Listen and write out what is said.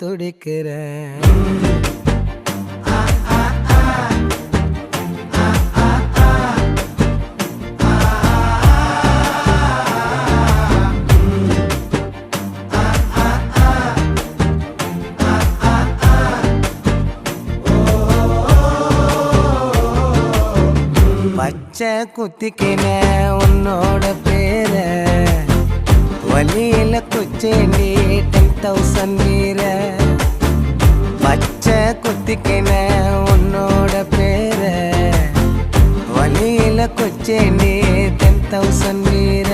துடிக்கிறேன். பச்சை குத்திக்கின உன்னோட பேர வலியில குச்சேண்டி 10,000 வீர. பச்சை குத்திக்கின உன்னோட பேர வலியில குச்சேண்டி 10,000 வீர.